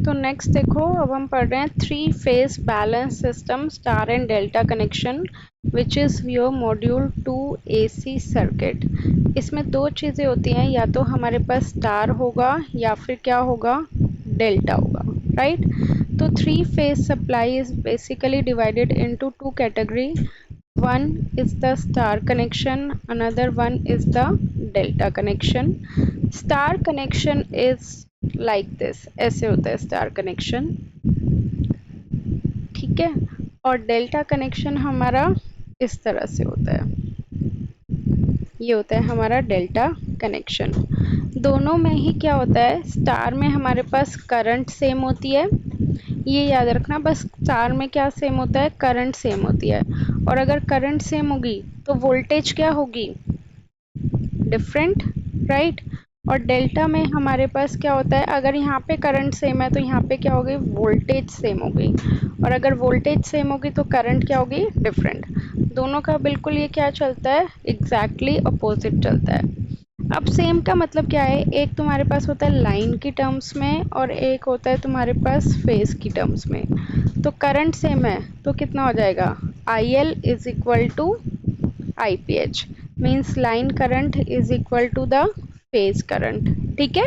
तो नेक्स्ट देखो, अब हम पढ़ रहे हैं three phase balance system star and delta connection which is your module 2 AC circuit. इसमें दो चीज़ें होती हैं, या तो हमारे पास स्टार होगा या फिर क्या होगा, डेल्टा होगा, राइट। तो three phase supply is basically divided into two category. one is the star connection, another one is the delta connection. Star connection is like this, ऐसे होता है स्टार कनेक्शन, ठीक है। और डेल्टा कनेक्शन हमारा इस तरह से होता है, ये होता है हमारा डेल्टा कनेक्शन। दोनों में ही क्या होता है, स्टार में हमारे पास करंट सेम होती है, ये याद रखना, बस स्टार में क्या सेम होता है, करंट सेम होती है। और अगर करंट सेम होगी तो वोल्टेज क्या होगी, डिफरेंट, राइट। और डेल्टा में हमारे पास क्या होता है, अगर यहाँ पे करंट सेम है तो यहाँ पे क्या होगी, वोल्टेज सेम हो गई। और अगर वोल्टेज सेम होगी तो करंट क्या होगी, डिफरेंट। दोनों का बिल्कुल ये क्या चलता है, एग्जैक्टली अपोजिट चलता है। अब सेम का मतलब क्या है, एक तुम्हारे पास होता है लाइन की टर्म्स में और एक होता है तुम्हारे पास फेज की टर्म्स में। तो करंट सेम है तो कितना हो जाएगा, I L is equal to I P H, means line current is equal to the phase current, ठीक है।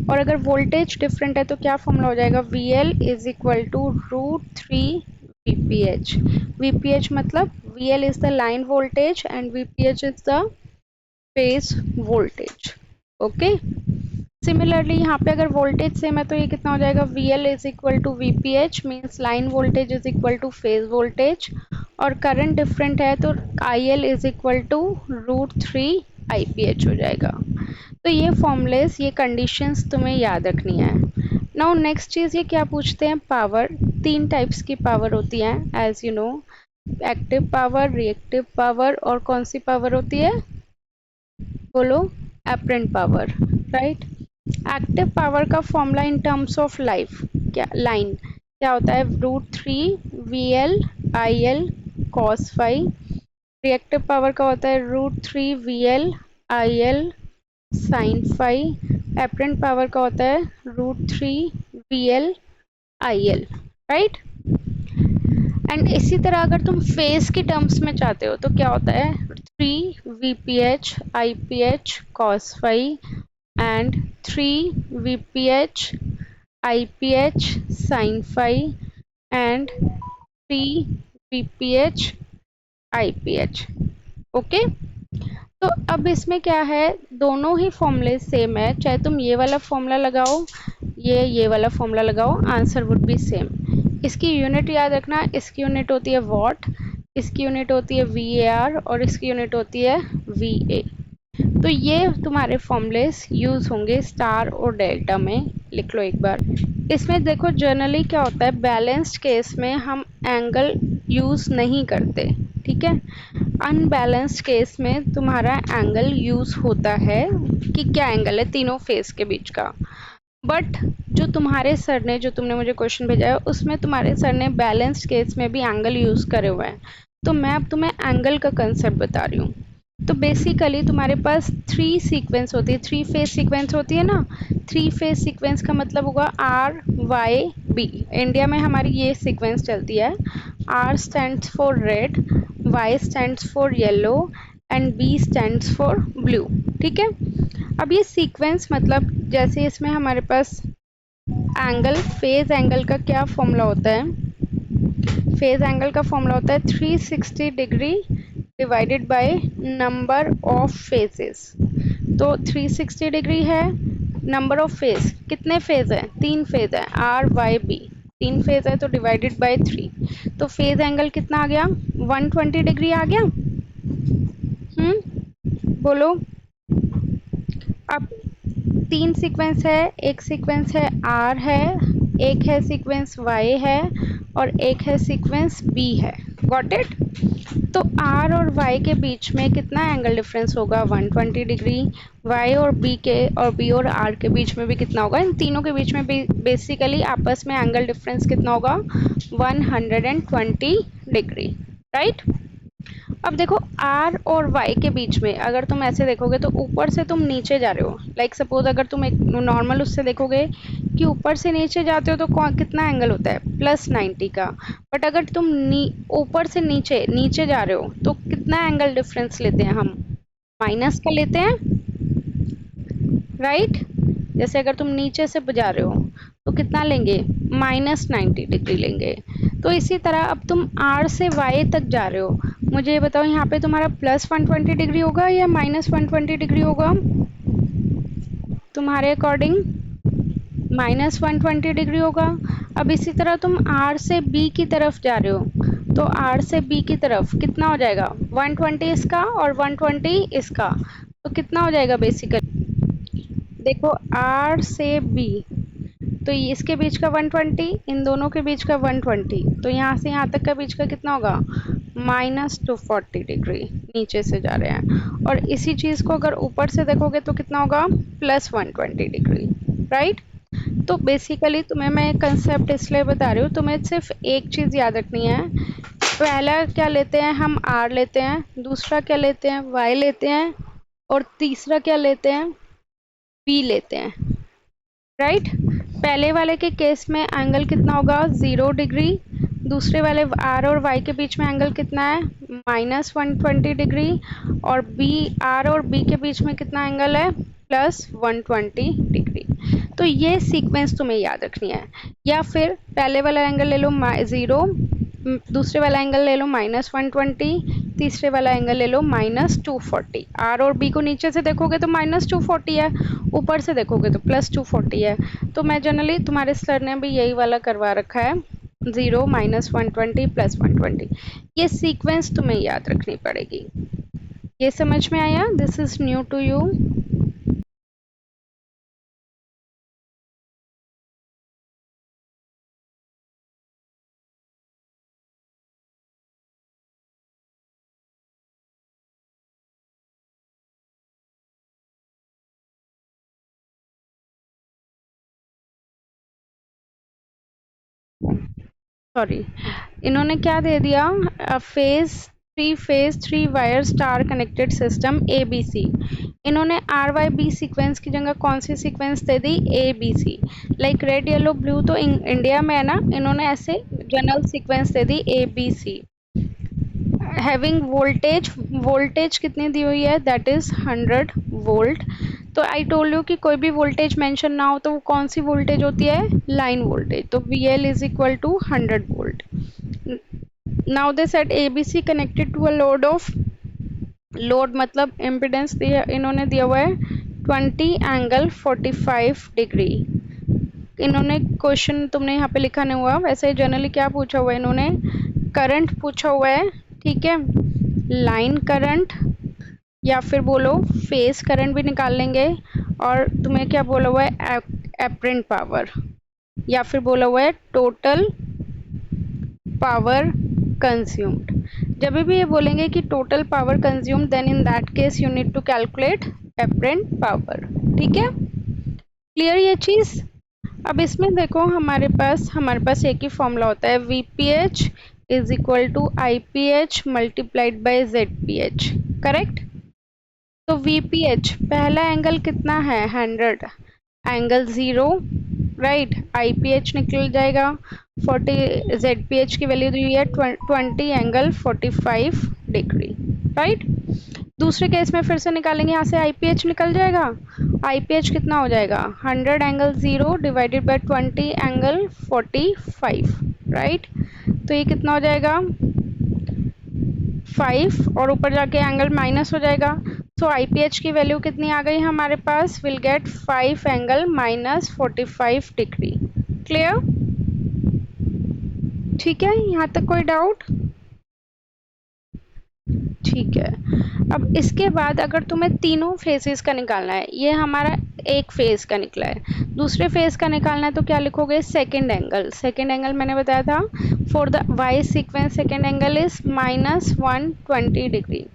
और अगर वोल्टेज डिफरेंट है तो क्या फॉर्मूला हो जाएगा, V L is equal to √3 VPH। VPH मतलब V L is the line voltage and VPH is the phase voltage, okay. Similarly यहाँ पे अगर वोल्टेज सेम है तो ये कितना हो जाएगा, V L is equal to VPH, means line voltage is equal to phase voltage. और करंट डिफरेंट है तो I L is equal to √3 IPH हो जाएगा। तो ये फॉर्मूलेस, ये कंडीशंस तुम्हें याद रखनी है। नाउ नेक्स्ट चीज़ ये क्या पूछते हैं, पावर। तीन टाइप्स की पावर होती है as you know, active power, reactive power और कौन सी पावर होती है, बोलो, apparent power, right. Active power का formula in terms of life, क्या लाइन क्या होता है, √3 VL IL cos phi। Reactive power का होता है √3 VL IL sin phi। Apparent power का होता है √3 VL IL, राइट। एंड इसी तरह अगर तुम फेज की टर्म्स में चाहते हो तो क्या होता है, 3 VPH IPH cos phi and 3 VPH IPH sin phi and 3 VPH IPH, okay. तो अब इसमें क्या है, दोनों ही फॉर्मूले सेम है, चाहे तुम ये वाला फॉर्मूला लगाओ, ये वाला फॉर्मूला लगाओ, आंसर वुड बी सेम। इसकी यूनिट याद रखना, इसकी यूनिट होती है वॉट, इसकी यूनिट होती है VAR और इसकी यूनिट होती है VA। तो ये तुम्हारे फॉर्मूलेस यूज होंगे स्टार और डेल्टा में, लिख लो एक बार। इसमें देखो जनरली क्या होता है, बैलेंस्ड केस में हम एंगल यूज नहीं करते, ठीक है। अनबैलेंस्ड केस में तुम्हारा एंगल यूज होता है, कि क्या एंगल है, तीनों फेस के बीच का। बट जो तुम्हारे सर ने, जो तुमने मुझे क्वेश्चन भेजा है उसमें तुम्हारे सर ने बैलेंस्ड केस में भी एंगल यूज करे हुए हैं, तो मैं अब तुम्हें एंगल का कंसेप्ट बता रही हूँ। तो बेसिकली तुम्हारे पास थ्री सीक्वेंस होती है, थ्री फेज सीक्वेंस होती है ना। थ्री फेज सीक्वेंस का मतलब होगा RYB। इंडिया में हमारी ये सीक्वेंस चलती है, R stands for red, Y stands for yellow and B stands for blue, ठीक है। अब ये सीक्वेंस मतलब जैसे इसमें हमारे पास एंगल, फेज एंगल का क्या फॉर्मूला होता है, फेज एंगल का फॉर्मूला होता है 360 degree divided by number of phases. तो 360 डिग्री है, नंबर ऑफ फेज, कितने फेज है, तीन फेज है, RYB, तीन फेज है तो डिवाइडेड बाय 3। तो फेज एंगल कितना आ गया, 120 डिग्री आ गया। बोलो। अब तीन सीक्वेंस है, एक सीक्वेंस है R है, एक है सीक्वेंस Y है और एक है सीक्वेंस B है, गॉट इट। तो R और Y के बीच में कितना एंगल डिफरेंस होगा, 120 डिग्री। Y और B के, और B और R के बीच में भी कितना होगा, इन तीनों के बीच में भी बेसिकली आपस में एंगल डिफरेंस कितना होगा, 120 डिग्री, राइट। अब देखो r और y के बीच में अगर तुम ऐसे देखोगे तो ऊपर से तुम नीचे जा रहे हो, लाइक सपोज अगर तुम एक नॉर्मल उससे देखोगे कि ऊपर से नीचे जाते हो तो कितना एंगल होता है +90 का। बट अगर तुम ऊपर से नीचे नीचे जा रहे हो तो कितना एंगल डिफरेंस लेते हैं हम, माइनस का लेते हैं, राइट। जैसे अगर तुम नीचे से जा रहे हो तो कितना लेंगे, -90 डिग्री लेंगे। तो इसी तरह अब तुम r से y तक जा रहे हो, मुझे ये बताओ यहाँ पे तुम्हारा +120 डिग्री होगा या -120 डिग्री होगा तुम्हारे अकॉर्डिंग? -120 डिग्री होगा। अब इसी तरह तुम r से b की तरफ जा रहे हो तो r से b की तरफ कितना हो जाएगा, 120 इसका और 120 इसका, तो कितना हो जाएगा बेसिकली, देखो r से b तो इसके बीच का 120, इन दोनों के बीच का 120, तो यहाँ से यहाँ तक का बीच का कितना होगा, -240 डिग्री नीचे से जा रहे हैं। और इसी चीज़ को अगर ऊपर से देखोगे तो कितना होगा, +120 डिग्री, राइट। तो बेसिकली तुम्हें मैं कंसेप्ट इसलिए बता रही हूँ, तुम्हें सिर्फ एक चीज़ याद रखनी है। पहला क्या लेते हैं हम, r लेते हैं, दूसरा क्या लेते हैं, y लेते हैं, और तीसरा क्या लेते हैं, b लेते हैं, राइट। पहले वाले के केस में एंगल कितना होगा, 0 डिग्री। दूसरे वाले r और y के बीच में एंगल कितना है, -120 डिग्री। और r और b के बीच में कितना एंगल है, +120 डिग्री। तो ये सीक्वेंस तुम्हें याद रखनी है। या फिर पहले वाला एंगल ले लो 0, दूसरे वाला एंगल ले लो -120, तीसरे वाला एंगल ले लो -240। r और b को नीचे से देखोगे तो -240 है, ऊपर से देखोगे तो +240 है। तो मैं जनरली, तुम्हारे सर ने भी यही वाला करवा रखा है, 0 -120 +120। ये सीक्वेंस तुम्हें याद रखनी पड़ेगी। ये समझ में आया? This is new to you? Sorry, इन्होंने क्या दे दिया, phase three wire star connected system ABC। इन्होंने RYB सीक्वेंस की जगह कौन सी सीक्वेंस दे दी, ABC। Like red yellow blue तो इंडिया में है ना, इन्होंने ऐसे जनरल सीक्वेंस दे दी ABC। हैविंग वोल्टेज कितनी दी हुई है, दैट इज 100 वोल्ट। तो आई टोल्ड यू कि कोई भी वोल्टेज मेंशन ना हो तो वो कौन सी वोल्टेज होती है, लाइन वोल्टेज। तो VL is equal to 100 volt. Now they set ABC connected to a load of, load मतलब इम्पिडेंस दिया इन्होंने दिया हुआ है 20 एंगल 45 डिग्री। इन्होंने क्वेश्चन तुमने यहाँ पे लिखा नहीं हुआ, वैसे जनरली क्या पूछा हुआ है इन्होंने, करंट पूछा हुआ है, ठीक है, लाइन करंट या फिर बोलो फेस करंट भी निकाल लेंगे। और तुम्हें क्या बोला हुआ है, एपरेंट पावर, या फिर बोला हुआ है टोटल पावर कंज्यूम्ड। जब भी ये बोलेंगे कि total power consumed, then in that case you need to calculate apparent power. ठीक है, क्लियर ये चीज? अब इसमें देखो हमारे पास एक ही फॉर्मूला होता है, VPH is equal to IPH multiplied by ZPH, correct. तो VPH पहला एंगल कितना है, 100, एंगल 0, राइट। IPH निकल जाएगा 40, ZPH की वैल्यू दी हुई है 20 एंगल 45 डिग्री, राइट। दूसरे केस में फिर से निकालेंगे, यहाँ से IPH निकल जाएगा। IPH कितना हो जाएगा, 100 angle 0 divided by 20 angle 45, right. तो ये कितना हो जाएगा, 5, और ऊपर जाके एंगल माइनस हो जाएगा। तो IPH की वैल्यू कितनी आ गई हमारे पास, will get 5 angle -45 degree. Clear? ठीक है, यहाँ तक कोई डाउट? ठीक है। अब इसके बाद अगर तुम्हें तीनों फेसेस का निकालना है, ये हमारा एक फेस का निकला है, दूसरे फेस का निकालना है तो क्या लिखोगे, सेकंड एंगल। सेकंड एंगल मैंने बताया था for the Y sequence second angle is -120 degree.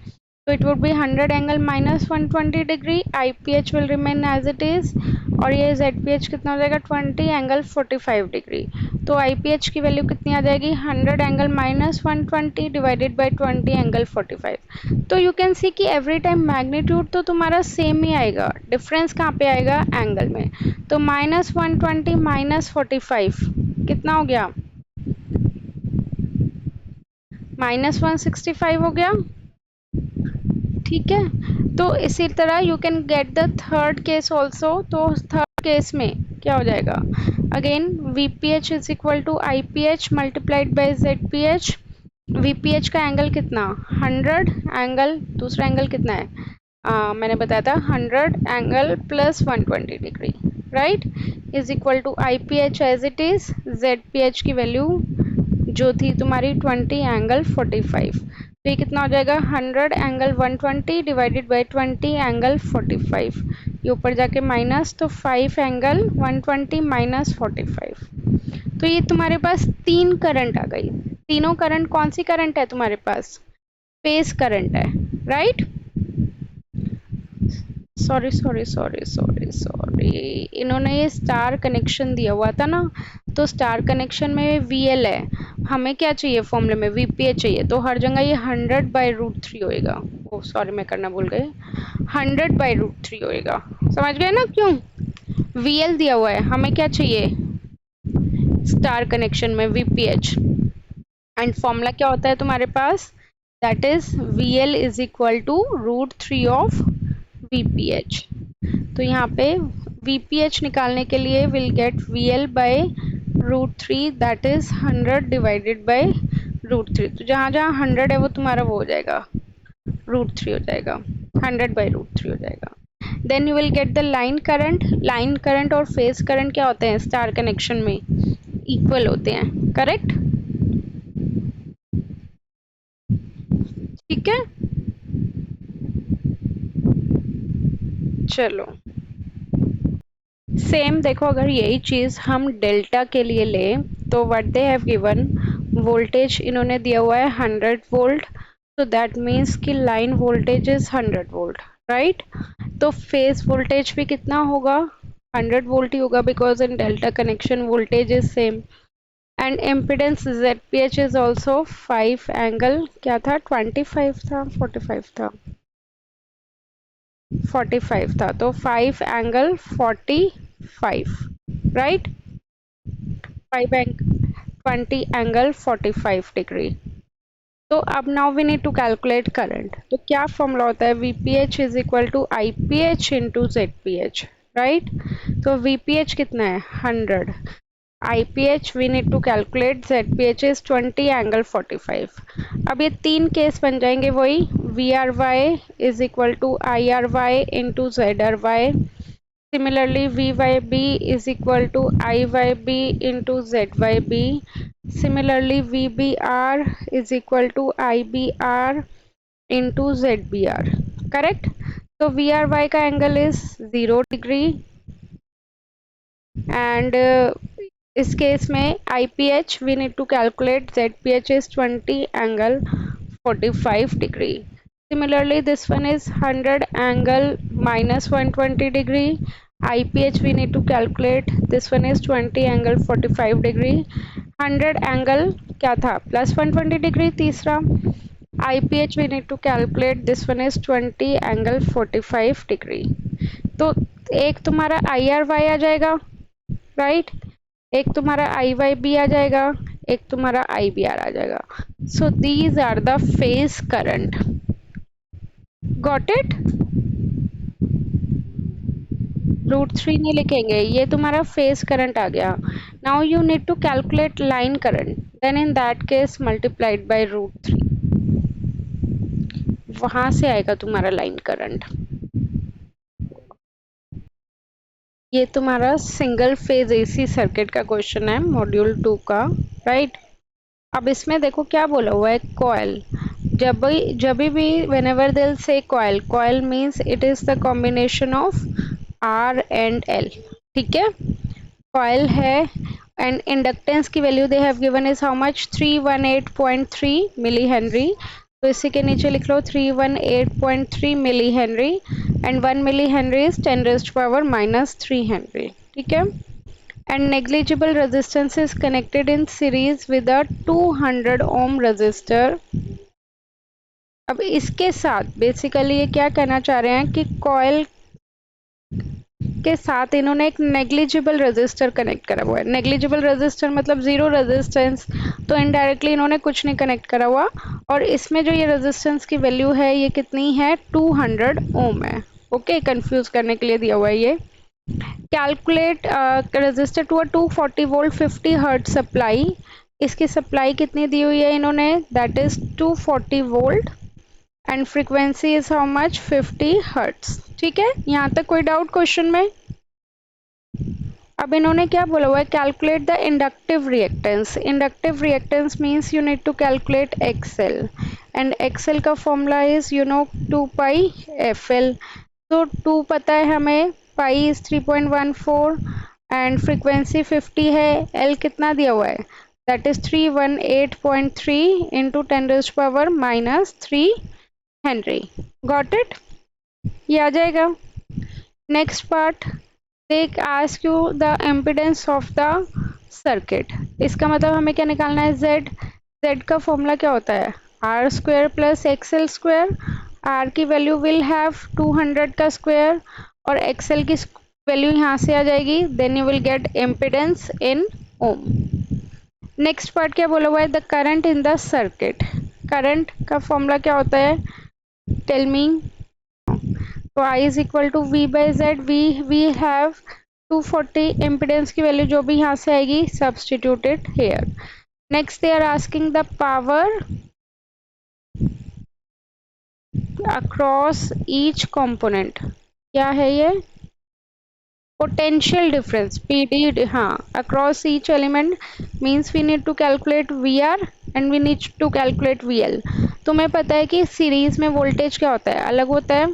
तो it would be 100 angle minus 120 degree, IPH will remain as it is, और ये ZPH कितना हो जाएगा 20 एंगल 45 डिग्री। तो IPH की वैल्यू कितनी आ जाएगी 100 angle minus 120 divided by 20 angle 45। तो यू कैन सी कि एवरी टाइम मैग्नीट्यूड तो तुम्हारा सेम ही आएगा, डिफरेंस कहाँ पे आएगा एंगल में। तो माइनस 120 माइनस 45 कितना हो गया, माइनस 165 हो गया। ठीक है, तो इसी तरह you can get the third case also. तो थर्ड केस में क्या हो जाएगा, again VPH is equal to IPH multiplied by ZPH। VPH का एंगल कितना 100 एंगल, दूसरा एंगल कितना है मैंने बताया था 100 angle plus 120 degree, right, is equal to IPH as it is, ZPH की वैल्यू जो थी तुम्हारी 20 एंगल 45। तो ये कितना हो जाएगा 100 एंगल 120 डिवाइडेड बाई 20 एंगल 45, ये ऊपर जाके माइनस, तो 5 एंगल 120 माइनस 45। तो ये तुम्हारे पास तीन करंट आ गई। तीनों करंट कौन सी करंट है तुम्हारे पास, फेज करंट है, right. Sorry sorry sorry sorry sorry, इन्होंने ये स्टार कनेक्शन दिया हुआ था ना, तो स्टार कनेक्शन में VL है, हमें क्या चाहिए फॉर्मूले में VPH चाहिए, तो हर जगह ये 100 बाई रूट 3 होएगा। ओ सॉरी मैं करना भूल गई, 100 बाई रूट 3 होएगा, समझ गए ना क्यों, VL दिया हुआ है, हमें क्या चाहिए स्टार कनेक्शन में VPH, एंड फॉर्मूला क्या होता है तुम्हारे पास, that is VL is equal to root 3 of VPH। तो यहाँ पे VPH निकालने के लिए will get VL by root 3 that is 100 divided by root 3। तो जहाँ जहाँ 100 है वो तुम्हारा वो हो जाएगा रूट 3 हो जाएगा, 100 बाई रूट 3 हो जाएगा। Then you will get the line current. Line current और फेज करंट क्या होते हैं स्टार कनेक्शन में, इक्वल होते हैं, करेक्ट, ठीक है। चलो सेम देखो, अगर यही चीज हम डेल्टा के लिए लें तो what they have given, voltage इन्होंने दिया हुआ है 100 वोल्ट, तो दैट मीन्स कि line voltage is 100 volt, right. तो फेज वोल्टेज भी कितना होगा 100 वोल्ट ही होगा, because in delta connection voltage is same, and impedance ZPH is also 5 angle क्या था 25 था 45 था 45 था, तो 5 angle 45, right, 5 angle 20 angle 45 degree. तो अब now we need to calculate current, तो क्या फॉर्मूला होता है VPH is equal to IPH into ZPH, right. तो VPH कितना है 100, IPH we need to calculate, ZPH is 20 angle 45। अब ये तीन केस बन जाएंगे वही, VRY is equal to IRY into ZRY, similarly VYB is equal to IYB into ZYB, similarly VBR is equal to IBR into ZBR, correct। तो VRY का angle is 0 degree, and इस case में IPH we need to calculate, ZPH is 20 angle 45 degree. Similarly this one is 100 angle minus 120 degree, IPH we need to calculate, this one is 20 angle 45 degree, 100 angle क्या था plus 120 degree तीसरा, IPH we need to calculate, this one is 20 angle 45 degree। तो एक तुम्हारा IRY आ जाएगा, right, एक तुम्हारा IYB आ जाएगा, एक तुम्हारा IBR आ जाएगा। So these are the phase current, got it. Root 3 नहीं लिखेंगे, ये तुम्हारा फेज करंट आ गया। Now you need to calculate line current, then in that case multiplied by root 3, वहां से आएगा तुम्हारा लाइन करंट। ये तुम्हारा सिंगल फेज AC सर्किट का क्वेश्चन है मॉड्यूल 2 का, राइट। अब इसमें देखो क्या बोला हुआ है, कॉइल, जब भी whenever they'll say coil, coil means it is the combination of R and L, ठीक है, कॉइल है, एंड इंडक्टेंस की value they have given is how much 318.3 millihenry, तो इसी के नीचे लिख लो 318.3 millihenry and 1 millihenry is 10⁻³ henry, ठीक है। And negligible resistance is connected in series with a 200 ohm resistor. अब इसके साथ बेसिकली ये क्या कहना चाह रहे हैं कि कॉइल के साथ इन्होंने एक नेग्लिजिबल रेजिस्टर कनेक्ट करा हुआ है। नेग्लिजिबल रेजिस्टर मतलब जीरो रेजिस्टेंस, तो इनडायरेक्टली इन्होंने कुछ नहीं कनेक्ट करा हुआ। और इसमें जो ये रेजिस्टेंस की वैल्यू है ये कितनी है, 200 ओम है। ओके, कंफ्यूज करने के लिए दिया हुआ है ये। Calculate resistor to a 240 volt 50 hertz सप्लाई। इसकी सप्लाई कितनी दी हुई है इन्होंने, that is 240 volt and frequency is how much, 50 hertz. ठीक है, यहाँ तक कोई डाउट क्वेश्चन में? अब इन्होंने क्या बोला हुआ है, calculate the inductive reactance. Inductive reactance means you need to calculate XL and XL का formula is you know 2 pi FL. तो 2 पता है हमें, पाई इज 3.14 एंड फ्रीक्वेंसी 50 है, एल कितना दिया हुआ है, that is 318.3 into 10⁻³ Henry. Got it? ये आ जाएगा। Next part, they ask you the impedance of the circuit. इसका मतलब हमें क्या निकालना है, जेड। जेड का फॉर्मूला क्या होता है, R square plus XL square. R की वैल्यू विल हैव 200 का स्क्वायर और एक्सएल की वैल्यू यहाँ से आ जाएगी, then you will get impedance in ohm. Next part क्या बोला हुआ है, the current in the circuit. Current का फॉर्मूला क्या होता है, टेल मी। तो I is equal to V by Z. We have 240, impedance की वैल्यू जो भी यहाँ से आएगी substitute it here. Next they are asking the power across each component. क्या है ये, पोटेंशियल डिफरेंस, PD। हाँ, across each element means we need to calculate VR and we need to calculate VL। तुम्हें पता है कि सीरीज में voltage क्या होता है, अलग होता है।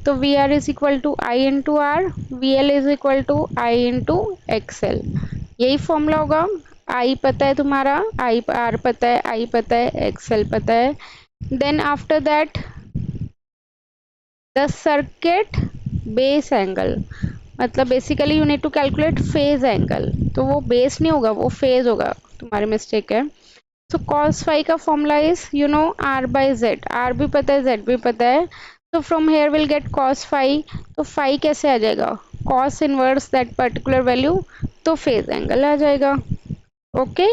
तो VR is equal to I into R, VL is equal to I into XL। यही फॉर्मूला होगा। I पता है तुम्हारा, R पता है, I पता है, XL पता है। Then after that the circuit base angle, मतलब basically you need to calculate phase angle. तो वो बेस नहीं होगा, वो फेज होगा, तुम्हारी मिस्टेक है। तो cos फाई का formula is you know R by Z. R भी पता है, Z भी पता है। तो from here will get cos phi. तो फाई कैसे आ जाएगा, cos inverse that particular value, तो फेज एंगल आ जाएगा। ओके